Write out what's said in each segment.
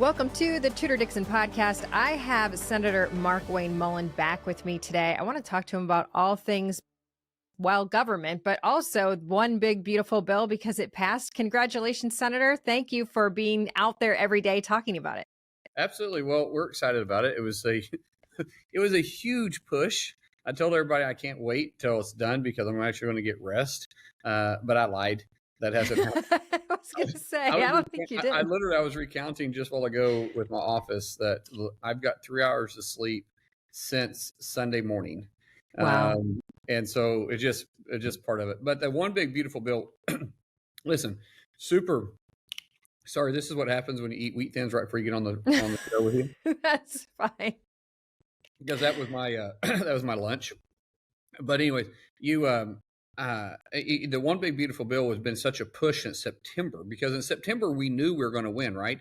Welcome to the Tudor Dixon Podcast. I have Senator Mark Wayne Mullin back with me today. I want to talk to him about all things, well, government, but also one big, beautiful bill because it passed. Congratulations, Senator. Thank you for being out there every day talking about it. Absolutely. Well, we're excited about it. It was a huge push. I told everybody I can't wait till it's done because I'm actually going to get rest. But I lied. That hasn't happened. I was going to say, I don't think you did. I was recounting just a while ago with my office that I've got 3 hours of sleep since Sunday morning. Wow. And so it's just part of it. But the one big, beautiful bill, listen, super. Sorry, this is what happens when you eat wheat thins right before you get on the show with you. That's fine. Because that was my lunch. But anyways, the one big beautiful bill has been such a push in September because in September we knew we were going to win, right?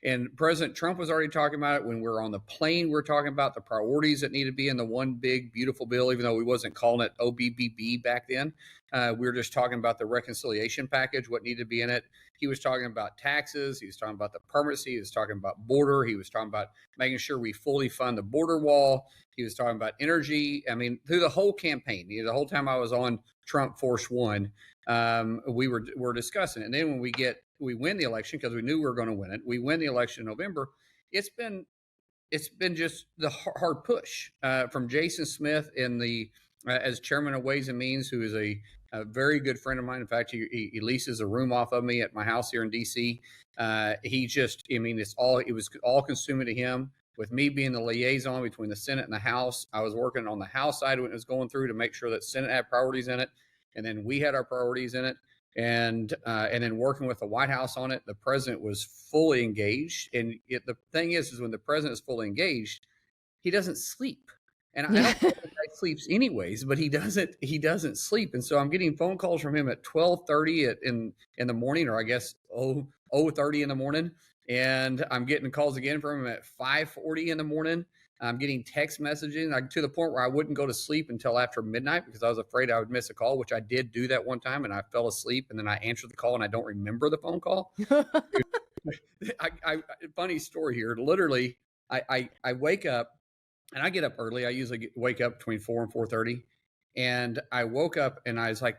And President Trump was already talking about it. When we were on the plane, we were talking about the priorities that need to be in the one big beautiful bill, even though we wasn't calling it OBBB back then. We were just talking about the reconciliation package, what needed to be in it. He was talking about taxes. He was talking about the permanency. He was talking about border. He was talking about making sure we fully fund the border wall. He was talking about energy. I mean, through the whole campaign, the whole time I was on Trump Force One, we were discussing it. And then when we win the election, because we knew we were going to win it, we win the election in November. It's been just the hard push from Jason Smith in the as chairman of Ways and Means, who is a very good friend of mine. In fact, he leases a room off of me at my house here in DC. It was all consuming to him. With me being the liaison between the Senate and the House, I was working on the House side when it was going through to make sure that Senate had priorities in it, and then we had our priorities in it, and then working with the White House on it. The president was fully engaged, and the thing is when the president is fully engaged, he doesn't sleep, and I don't know if the guy sleeps anyways, but he doesn't sleep, and so I'm getting phone calls from him at 12:30 in the morning, or I guess 0:30 in the morning. And I'm getting calls again from him at 5:40 in the morning. I'm getting text messaging to the point where I wouldn't go to sleep until after midnight because I was afraid I would miss a call, which I did do that one time. And I fell asleep and then I answered the call and I don't remember the phone call. Funny story here. Literally, I wake up and I get up early. I usually wake up between 4 and 4:30. And I woke up and I was like,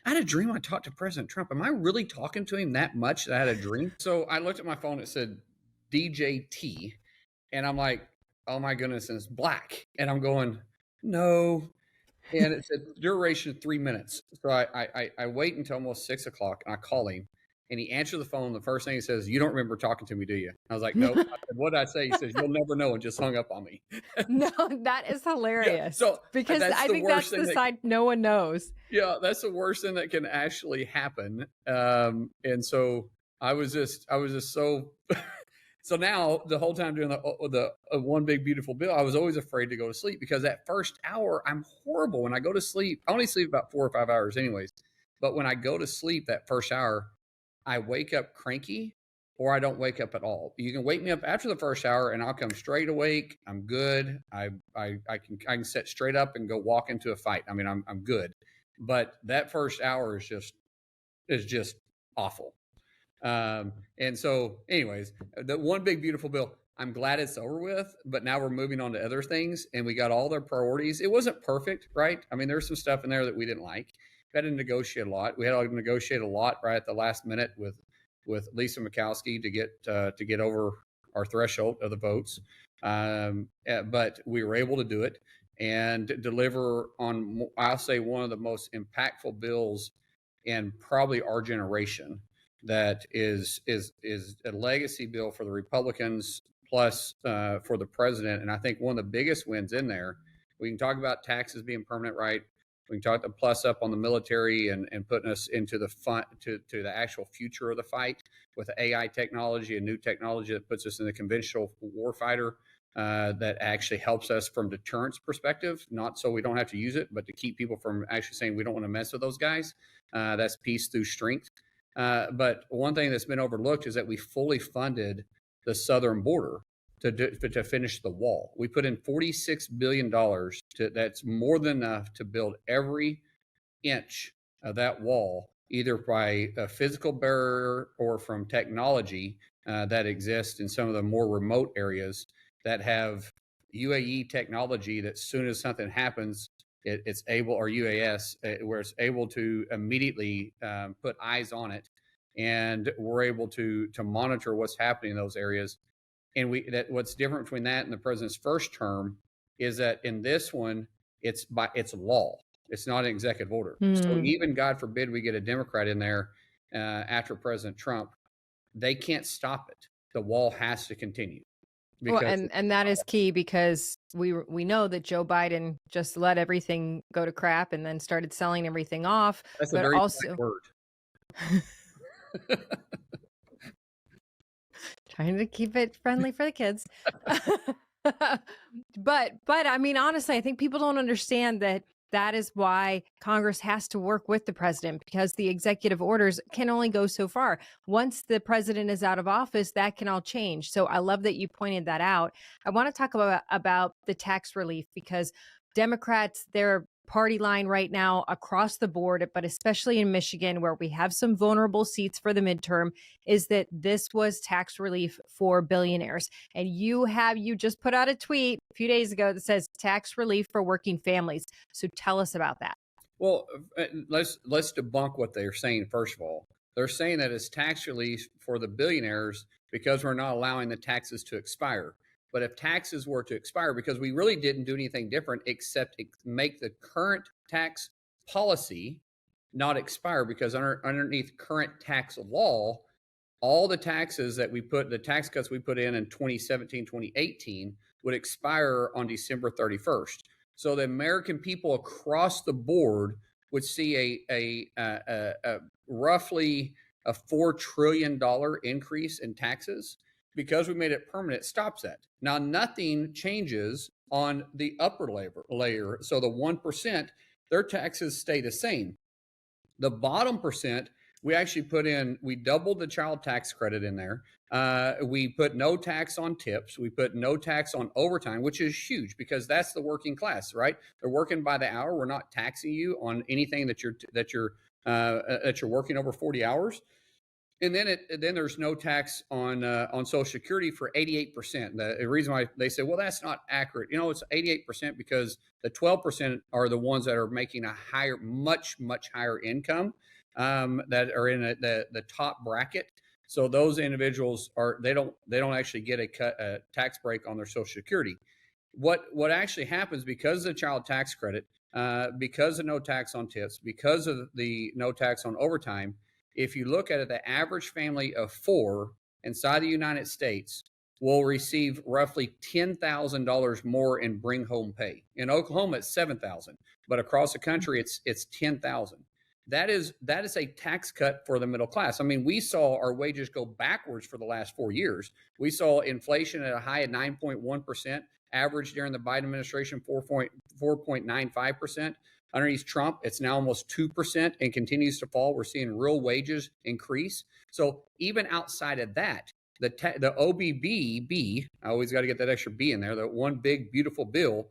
I had a dream I talked to President Trump. Am I really talking to him that much that I had a dream? So I looked at my phone. It said DJT. And I'm like, oh, my goodness. And it's black. And I'm going, no. And it said duration 3 minutes. So I wait until almost 6 o'clock. And I call him. And he answers the phone. The first thing he says, you don't remember talking to me, do you? I was like, no. I said, what did I say? He says, you'll never know, and just hung up on me. No, that is hilarious. Yeah, so because I think that's the side no one knows. Yeah, that's the worst thing that can actually happen. And so I was just so. So now the whole time doing the one big beautiful bill, I was always afraid to go to sleep because that first hour I'm horrible when I go to sleep. I only sleep about 4 or 5 hours, anyways. But when I go to sleep that first hour, I wake up cranky or I don't wake up at all. You can wake me up after the first hour and I'll come straight awake. I'm good. I can sit straight up and go walk into a fight. I mean, I'm good. But that first hour is just awful. And so anyways, the one big beautiful bill, I'm glad it's over with, but now we're moving on to other things and we got all their priorities. It wasn't perfect, right? I mean, there's some stuff in there that we didn't like. We had to negotiate a lot. We had to negotiate a lot right at the last minute with Lisa Murkowski to get over our threshold of the votes. But we were able to do it and deliver on, I'll say, one of the most impactful bills in probably our generation. That is a legacy bill for the Republicans plus for the president. And I think one of the biggest wins in there, we can talk about taxes being permanent, right? We can talk the plus up on the military and putting us into the fun, to the actual future of the fight with AI technology and new technology that puts us in the conventional warfighter that actually helps us from deterrence perspective, not so we don't have to use it, but to keep people from actually saying we don't want to mess with those guys. That's peace through strength. But one thing that's been overlooked is that we fully funded the southern border to finish the wall. We put in $46 billion. That's more than enough to build every inch of that wall, either by a physical barrier or from technology that exist in some of the more remote areas that have UAE technology that as soon as something happens, it's able, or UAS, where it's able to immediately put eyes on it, and we're able to monitor what's happening in those areas. And what's different between that and the president's first term is that in this one, it's law. It's not an executive order. So even, God forbid, we get a Democrat in there after President Trump, they can't stop it. The wall has to continue. Well, and that is key, because we know that Joe Biden just let everything go to crap and then started selling everything off. That's a very polite word. Trying to keep it friendly for the kids. But I mean, honestly, I think people don't understand that is why Congress has to work with the president, because the executive orders can only go so far. Once the president is out of office, that can all change. So I love that you pointed that out. I want to talk about the tax relief, because Democrats, their party line right now across the board, but especially in Michigan, where we have some vulnerable seats for the midterm, is that this was tax relief for billionaires. And you just put out a tweet a few days ago that says tax relief for working families. So tell us about that. Well, let's debunk what they're saying. First of all, they're saying that it's tax relief for the billionaires because we're not allowing the taxes to expire. But if taxes were to expire, because we really didn't do anything different except make the current tax policy not expire, because underneath current tax law, all the taxes that the tax cuts we put in 2017, 2018 would expire on December 31st. So the American people across the board would see a roughly a $4 trillion increase in taxes. Because we made it permanent, it stops that. Now, nothing changes on the upper layer. So the 1%, their taxes stay the same. The bottom percent, we actually we doubled the child tax credit in there. We put no tax on tips. We put no tax on overtime, which is huge, because that's the working class, right? They're working by the hour. We're not taxing you on anything that you're working over 40 hours. And then there's no tax on Social Security for 88%. The reason why they say, well, that's not accurate. It's 88% because the 12% are the ones that are making a much higher income, that are in the top bracket. So those individuals they don't actually get a tax break on their Social Security. What actually happens, because of the child tax credit, because of no tax on tips, because of the no tax on overtime, if you look at it, the average family of 4 inside the United States will receive roughly $10,000 more in bring home pay. In Oklahoma, it's $7,000, but across the country, it's $10,000. That is a tax cut for the middle class. I mean, we saw our wages go backwards for the last 4 years. We saw inflation at a high of 9.1%, average during the Biden administration 4.95%. Underneath Trump, it's now almost 2% and continues to fall. We're seeing real wages increase. So even outside of that, the OBBB, I always got to get that extra B in there, the one big, beautiful bill,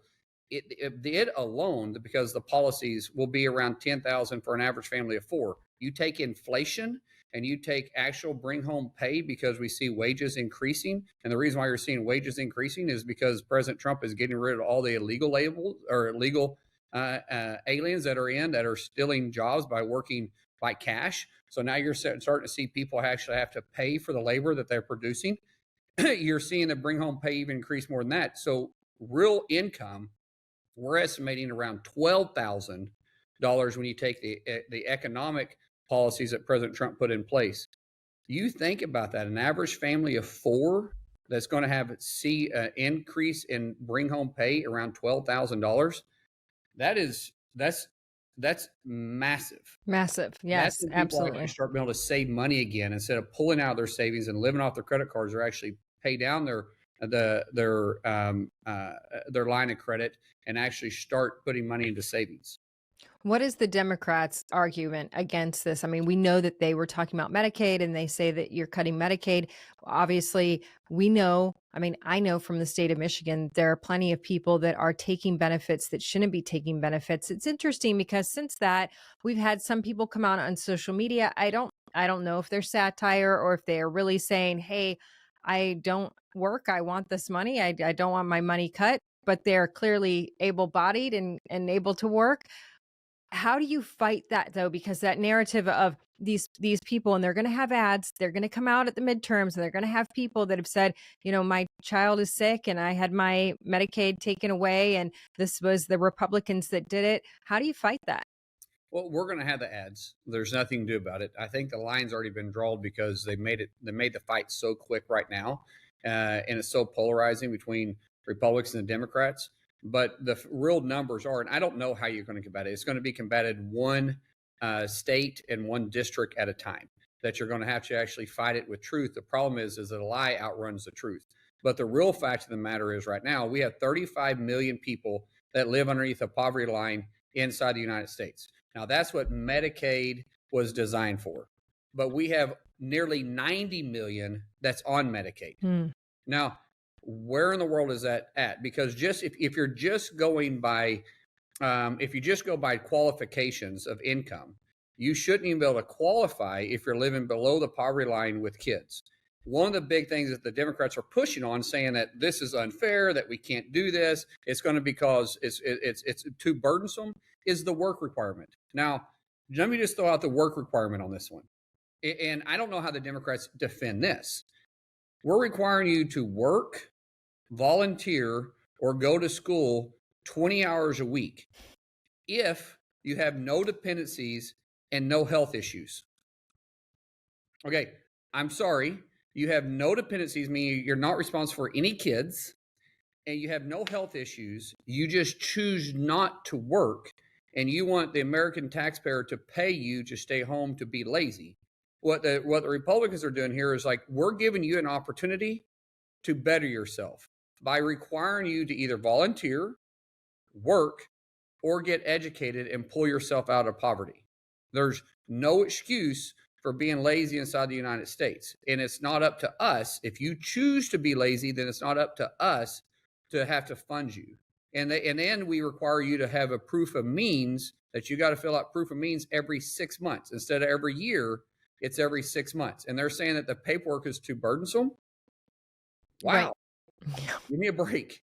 it alone, because the policies will be around $10,000 for an average family of 4. You take inflation and you take actual bring home pay, because we see wages increasing. And the reason why you're seeing wages increasing is because President Trump is getting rid of all the illegal aliens that are stealing jobs by working by cash. So now you're starting to see people actually have to pay for the labor that they're producing. You're seeing the bring home pay even increase more than that. So real income, we're estimating around $12,000 when you take the economic policies that President Trump put in place. You think about that, an average family of 4 that's going to see an increase in bring home pay around $12,000. That's massive. Massive. Yes, that's when absolutely. People start being able to save money again, instead of pulling out their savings and living off their credit cards, or actually pay down their line of credit and actually start putting money into savings. What is the Democrats' argument against this? I mean, we know that they were talking about Medicaid, and they say that you're cutting Medicaid. Obviously, we know, I know from the state of Michigan, there are plenty of people that are taking benefits that shouldn't be taking benefits. It's interesting because since that, we've had some people come out on social media. I don't I don't know if they're satire or if they are really saying, hey, I don't work. I want this money. I don't want my money cut, but they're clearly able-bodied and able to work. How do you fight that though? Because that narrative of these people, and they're going to have ads, they're going to come out at the midterms, and they're going to have people that have said, my child is sick and I had my Medicaid taken away, and this was the Republicans that did it. How do you fight that? Well, we're going to have the ads. There's nothing to do about it. I think the line's already been drawn because they made the fight so quick right now, and it's so polarizing between Republicans and Democrats. But the real numbers are, and I don't know how you're going to combat it. It's going to be combated one state and one district at a time. That you're going to have to actually fight it with truth. The problem is that a lie outruns the truth. But the real fact of the matter is, right now we have 35 million people that live underneath the poverty line inside the United States. Now, that's what Medicaid was designed for. But we have nearly 90 million that's on Medicaid. Now, where in the world is that at? Because just if you're just going by, if you just go by qualifications of income, you shouldn't even be able to qualify if you're living below the poverty line with kids. One of the big things that the Democrats are pushing on, saying that this is unfair, that we can't do this, it's going to because it's too burdensome, is the work requirement. Now, let me just throw out the work requirement on this one. And I don't know how the Democrats defend this. We're requiring you to work, volunteer, or go to school 20 hours a week if you have no dependencies and no health issues. Okay, I'm sorry. You have no dependencies, meaning you're not responsible for any kids, and you have no health issues. You just choose not to work, and you want the American taxpayer to pay you to stay home to be lazy. What the Republicans are doing here is like, we're giving you an opportunity to better yourself by requiring you to either volunteer, work, or get educated and pull yourself out of poverty. There's no excuse for being lazy inside the United States. And it's not up to us. If you choose to be lazy, then it's not up to us to have to fund you. And then we require you to have a proof of means, that you got to fill out proof of means every 6 months. Instead of every year, it's every 6 months. And they're saying that the paperwork is too burdensome. Wow. Right. Give me a break.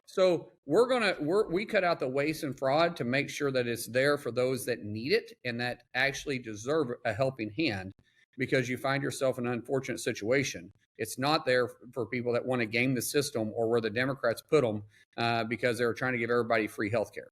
So we cut out the waste and fraud to make sure that it's there for those that need it and that actually deserve a helping hand, because you find yourself in an unfortunate situation. It's not there for people that want to game the system, or where the Democrats put them because they're trying to give everybody free health care.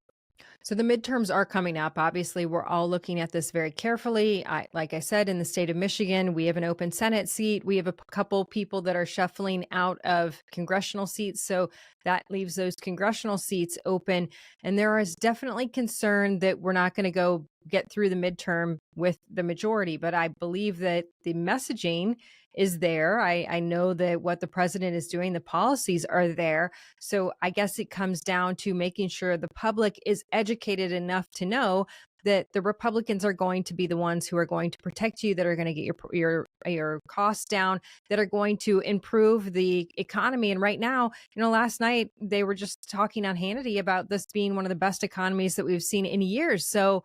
So the midterms are coming up. Obviously, we're all looking at this very carefully. Like I said, in the state of Michigan, we have an open Senate seat. We have a couple people that are shuffling out of congressional seats. So that leaves those congressional seats open. And there is definitely concern that we're not going to go get through the midterm with the majority. But I believe that the messaging is there. I know that what the president is doing, the policies are there. So I guess it comes down to making sure the public is educated enough to know that the Republicans are going to be the ones who are going to protect you, that are going to get your costs down, that are going to improve the economy. And right now, last night they were just talking on Hannity about this being one of the best economies that we've seen in years. So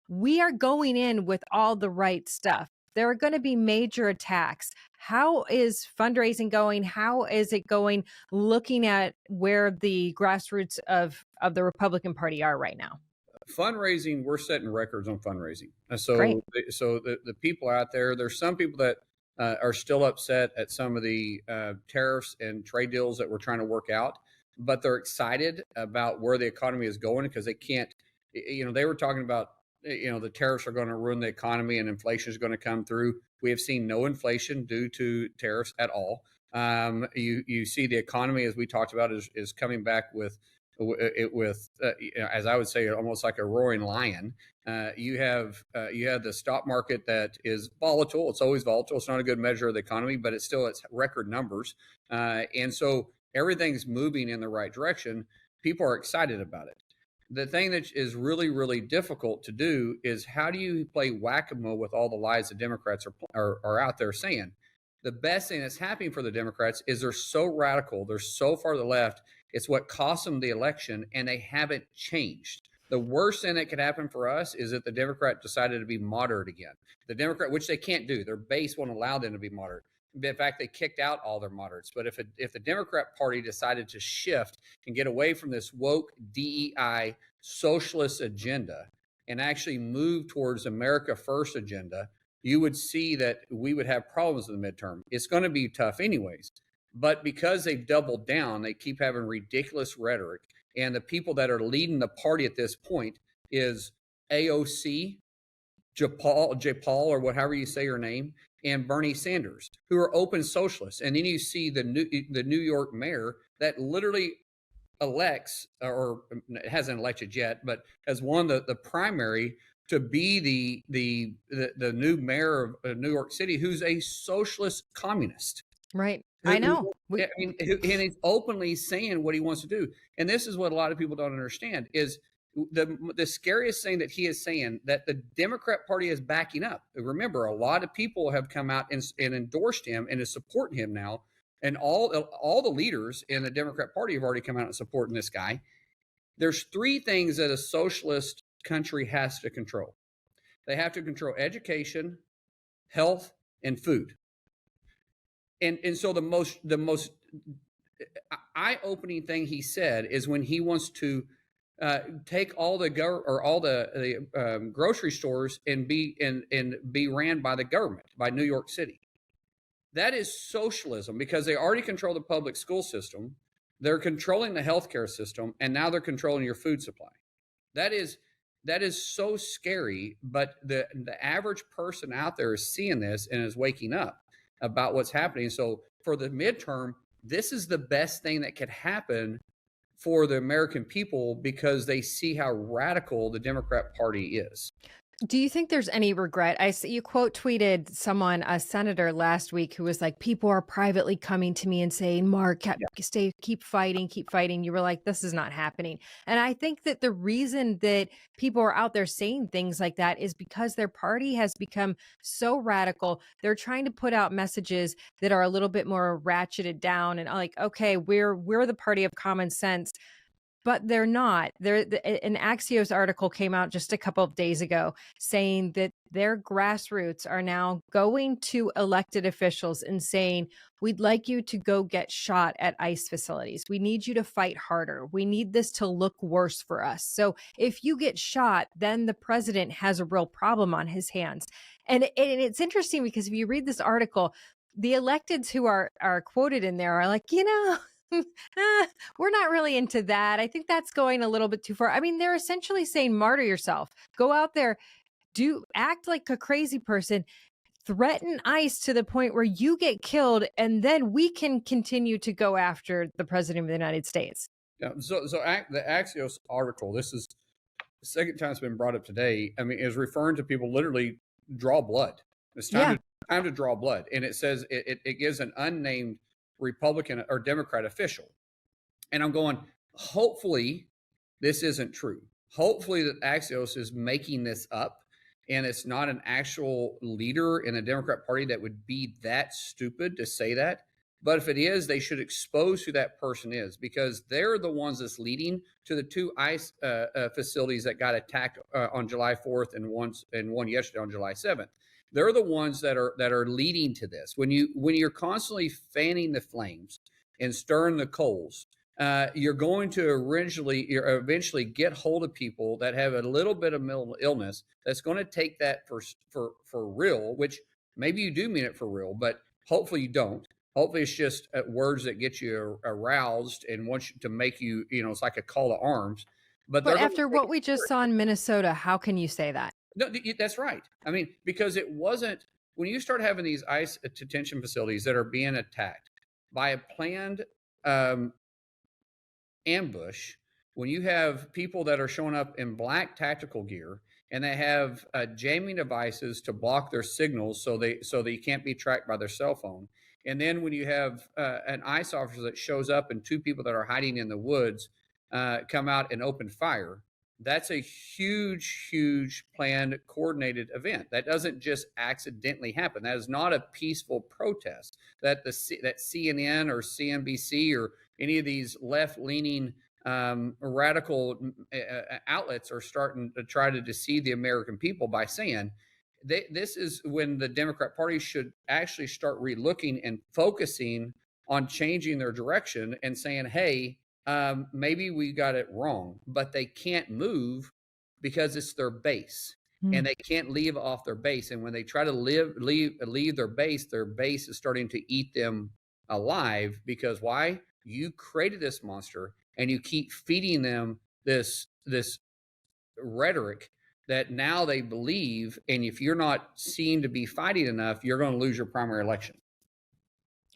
we are going in with all the right stuff. There are going to be major attacks. How is fundraising going? How is it going, looking at where the grassroots of the Republican Party are right now? Fundraising, we're setting records on fundraising. So, Great. so the people out there's some people that are still upset at some of the tariffs and trade deals that we're trying to work out, but they're excited about where the economy is going, because they can't, they were talking about, the tariffs are going to ruin the economy and inflation is going to come through. We have seen no inflation due to tariffs at all. You see the economy, as we talked about, is coming back with as I would say, almost like a roaring lion. You have the stock market that is volatile. It's always volatile. It's not a good measure of the economy, but it's record numbers. And so everything's moving in the right direction. People are excited about it. The thing that is really, really difficult to do is, how do you play whack-a-mole with all the lies the Democrats are out there saying? The best thing that's happening for the Democrats is they're so radical. They're so far to the left. It's what cost them the election, and they haven't changed. The worst thing that could happen for us is that the Democrat decided to be moderate again. The Democrat, which they can't do, their base won't allow them to be moderate. In fact, they kicked out all their moderates. But if the Democrat Party decided to shift and get away from this woke DEI socialist agenda and actually move towards America First agenda, you would see that we would have problems in the midterm. It's going to be tough anyways. But because they've doubled down, they keep having ridiculous rhetoric. And the people that are leading the party at this point is AOC, Jayapal, or whatever you say her name, and Bernie Sanders, who are open socialists. And then you see the New York mayor that literally elects, or hasn't elected yet, but has won the primary to be the new mayor of New York City, who's a socialist communist. Right. I know. I mean, and he's openly saying what he wants to do. And this is what a lot of people don't understand is the scariest thing that he is saying, that the Democrat Party is backing up. Remember, a lot of people have come out and endorsed him and is supporting him now. And all the leaders in the Democrat Party have already come out and supporting this guy. There's three things that a socialist country has to control. They have to control education, health, and food. And so the most eye-opening thing he said is when he wants to take all the grocery stores and be ran by the government, by New York City. That is socialism, because they already control the public school system, they're controlling the healthcare system, and now they're controlling your food supply. That is so scary, but the average person out there is seeing this and is waking up about what's happening. So for the midterm, this is the best thing that could happen for the American people, because they see how radical the Democrat Party is. Do you think there's any regret? I see you quote tweeted someone, a senator last week, who was like, people are privately coming to me and saying, Mark, keep fighting, keep fighting. You were like, this is not happening. And I think that the reason that people are out there saying things like that is because their party has become so radical. They're trying to put out messages that are a little bit more ratcheted down and like, okay, we're the party of common sense. But they're not. An Axios article came out just a couple of days ago saying that their grassroots are now going to elected officials and saying, we'd like you to go get shot at ICE facilities. We need you to fight harder. We need this to look worse for us. So if you get shot, then the president has a real problem on his hands. And it's interesting because if you read this article, the electeds who are quoted in there are like, we're not really into that. I think that's going a little bit too far. I mean, they're essentially saying, martyr yourself. Go out there, act like a crazy person, threaten ICE to the point where you get killed, and then we can continue to go after the president of the United States. Yeah. So the Axios article, this is the second time it's been brought up today. I mean, is referring to people literally draw blood. It's time to draw blood. And it says it gives an unnamed Republican or Democrat official. And I'm going, hopefully this isn't true. Hopefully that Axios is making this up and it's not an actual leader in the Democrat Party that would be that stupid to say that. But if it is, they should expose who that person is, because they're the ones that's leading to the two ICE facilities that got attacked on July 4th and one yesterday on July 7th. They're the ones that are leading to this. When you're constantly fanning the flames and stirring the coals, you're going to eventually get hold of people that have a little bit of mental illness that's going to take that for real, which maybe you do mean it for real, but hopefully you don't. Hopefully it's just words that get you aroused and want you to make you, it's like a call to arms. But after what we just saw in Minnesota, how can you say that? No, that's right. I mean, because it wasn't, when you start having these ICE detention facilities that are being attacked by a planned ambush, when you have people that are showing up in black tactical gear and they have jamming devices to block their signals so they can't be tracked by their cell phone. And then when you have an ICE officer that shows up and two people that are hiding in the woods come out and open fire, that's a huge, huge planned, coordinated event. That doesn't just accidentally happen. That is not a peaceful protest that CNN or CNBC or any of these left-leaning radical outlets are starting to try to deceive the American people by saying this is when the Democrat Party should actually start relooking and focusing on changing their direction and saying, hey, maybe we got it wrong, but they can't move because it's their base. And they can't leave off their base. And when they try to leave their base is starting to eat them alive. Because why? You created this monster and you keep feeding them this rhetoric that now they believe. And if you're not seen to be fighting enough, you're going to lose your primary election.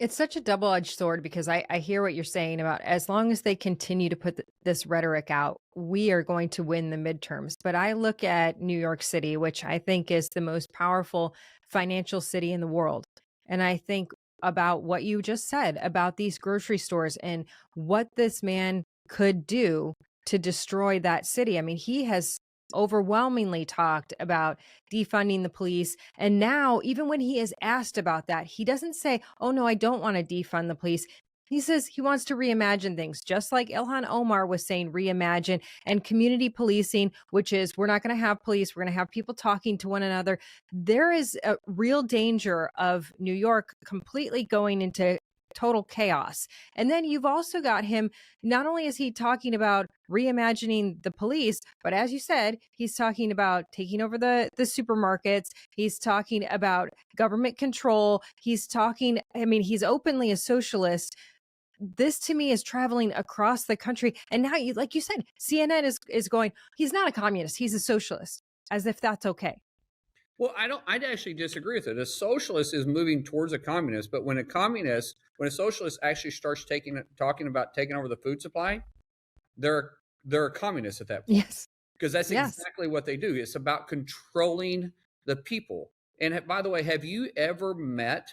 It's such a double-edged sword because I hear what you're saying about as long as they continue to put this rhetoric out, we are going to win the midterms. But I look at New York City, which I think is the most powerful financial city in the world. And I think about what you just said about these grocery stores and what this man could do to destroy that city. I mean, he has overwhelmingly talked about defunding the police. And now, even when he is asked about that, he doesn't say, oh, no, I don't want to defund the police. He says he wants to reimagine things, just like Ilhan Omar was saying, reimagine, and community policing, which is we're not going to have police. We're going to have people talking to one another. There is a real danger of New York completely going into total chaos. And then you've also got him, not only is he talking about reimagining the police, but as you said, he's talking about taking over the supermarkets. He's talking about government control. He's talking, I mean, he's openly a socialist. This to me is traveling across the country. And now, like you said, CNN is going, he's not a communist, he's a socialist, as if that's okay. Well, I'd actually disagree with it. A socialist is moving towards a communist, but when a socialist actually starts talking about taking over the food supply, they're a communist at that point. Yes. Because that's exactly what they do. It's about controlling the people. And by the way, have you ever met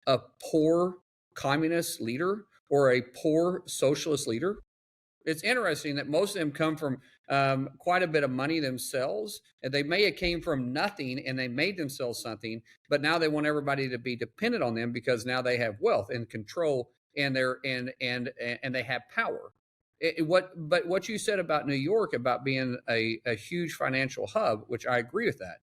a poor communist leader or a poor socialist leader? It's interesting that most of them come from quite a bit of money themselves, and they may have came from nothing and they made themselves something, but now they want everybody to be dependent on them because now they have wealth and control and they have power. But what you said about New York about being a huge financial hub, which I agree with that.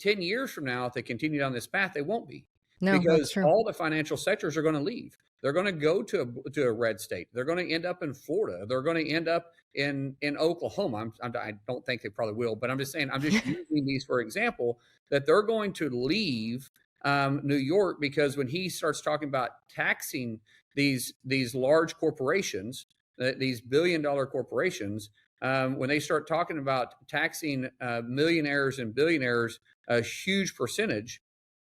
10 years from now, if they continue down this path, they won't be. No, because all the financial sectors are going to leave. They're going to go to a red state. They're going to end up in Florida. They're going to end up in Oklahoma. I don't think they probably will, but I'm just saying, I'm just using these for example, that they're going to leave New York because when he starts talking about taxing these large corporations, these billion-dollar corporations, when they start talking about taxing millionaires and billionaires a huge percentage,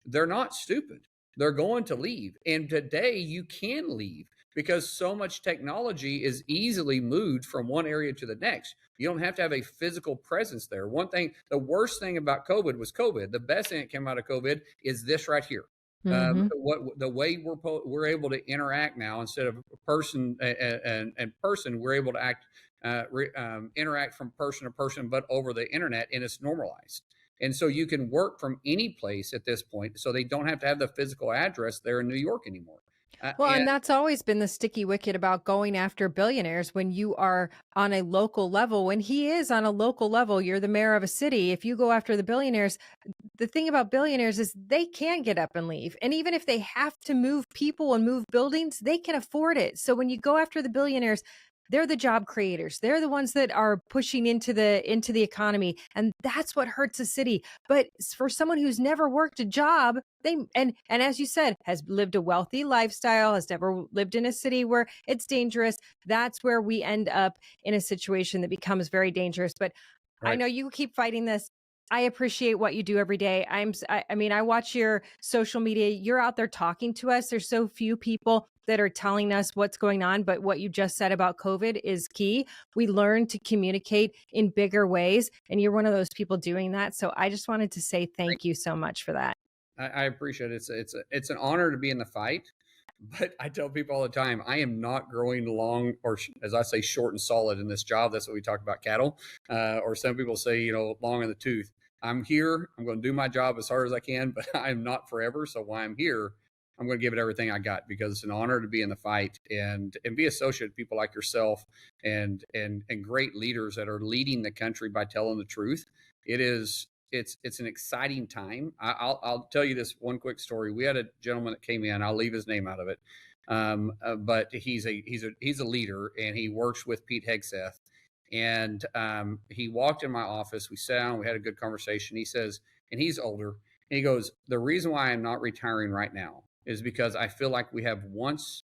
they're not stupid. They're going to leave. And today you can leave because so much technology is easily moved from one area to the next. You don't have to have a physical presence there. One thing, the worst thing about COVID was COVID. The best thing that came out of COVID is this right here. The way we're able to interact now, instead of person and person, we're able to interact from person to person, but over the internet, and it's normalized. And so you can work from any place at this point, so they don't have to have the physical address there in New York anymore. And that's always been the sticky wicket about going after billionaires when you are on a local level. When he is on a local level, you're the mayor of a city. If you go after the billionaires, the thing about billionaires is they can get up and leave. And even if they have to move people and move buildings, they can afford it. So when you go after the billionaires, they're the job creators. They're the ones that are pushing into the economy. And that's what hurts a city. But for someone who's never worked a job, and as you said, has lived a wealthy lifestyle, has never lived in a city where it's dangerous, that's where we end up in a situation that becomes very dangerous. But right. I know you keep fighting this. I appreciate what you do every day. I mean, I watch your social media. You're out there talking to us. There's so few people that are telling us what's going on, but what you just said about COVID is key. We learn to communicate in bigger ways, and you're one of those people doing that. So I just wanted to say thank you so much for that. I appreciate it. It's an honor to be in the fight, but I tell people all the time, I am not growing long, or as I say, short and solid in this job. That's what we talk about cattle, or some people say, long in the tooth. I'm here. I'm going to do my job as hard as I can, but I'm not forever. So while I'm here, I'm going to give it everything I got, because it's an honor to be in the fight and be associated with people like yourself and great leaders that are leading the country by telling the truth. It's an exciting time. I'll tell you this one quick story. We had a gentleman that came in. I'll leave his name out of it, but he's a leader, and he works with Pete Hegseth. And he walked in my office. We sat down. We had a good conversation. He says, and he's older, and he goes, "The reason why I'm not retiring right now is because I feel like we have once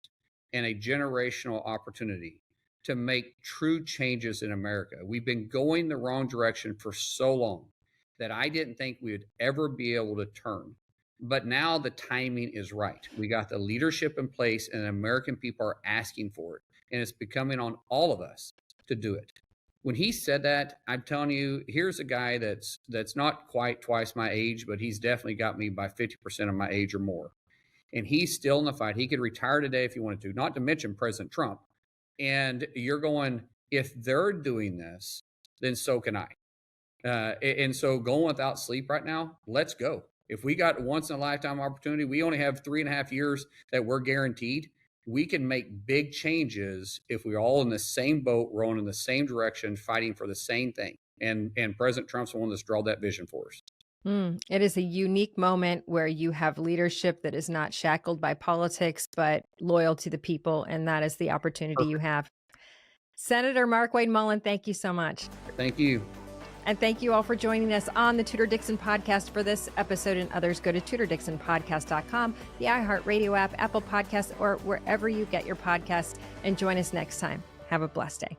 in a generational opportunity to make true changes in America. We've been going the wrong direction for so long that I didn't think we would ever be able to turn. But now the timing is right. We got the leadership in place, and the American people are asking for it. And it's becoming on all of us to do it." When he said that, I'm telling you, here's a guy that's not quite twice my age, but he's definitely got me by 50% of my age or more. And he's still in the fight. He could retire today if he wanted to, not to mention President Trump. And you're going, if they're doing this, then so can I. And so going without sleep right now, let's go. If we got once in a lifetime opportunity, we only have 3.5 years that we're guaranteed. We can make big changes if we're all in the same boat, rowing in the same direction, fighting for the same thing. And President Trump's the one that's drawn that vision for us. It is a unique moment where you have leadership that is not shackled by politics, but loyal to the people. And that is the opportunity you have. Senator Mark Wayne Mullin, thank you so much. Thank you. And thank you all for joining us on the Tudor Dixon Podcast. For this episode and others, go to TudorDixonPodcast.com, the iHeartRadio app, Apple Podcasts, or wherever you get your podcasts. And join us next time. Have a blessed day.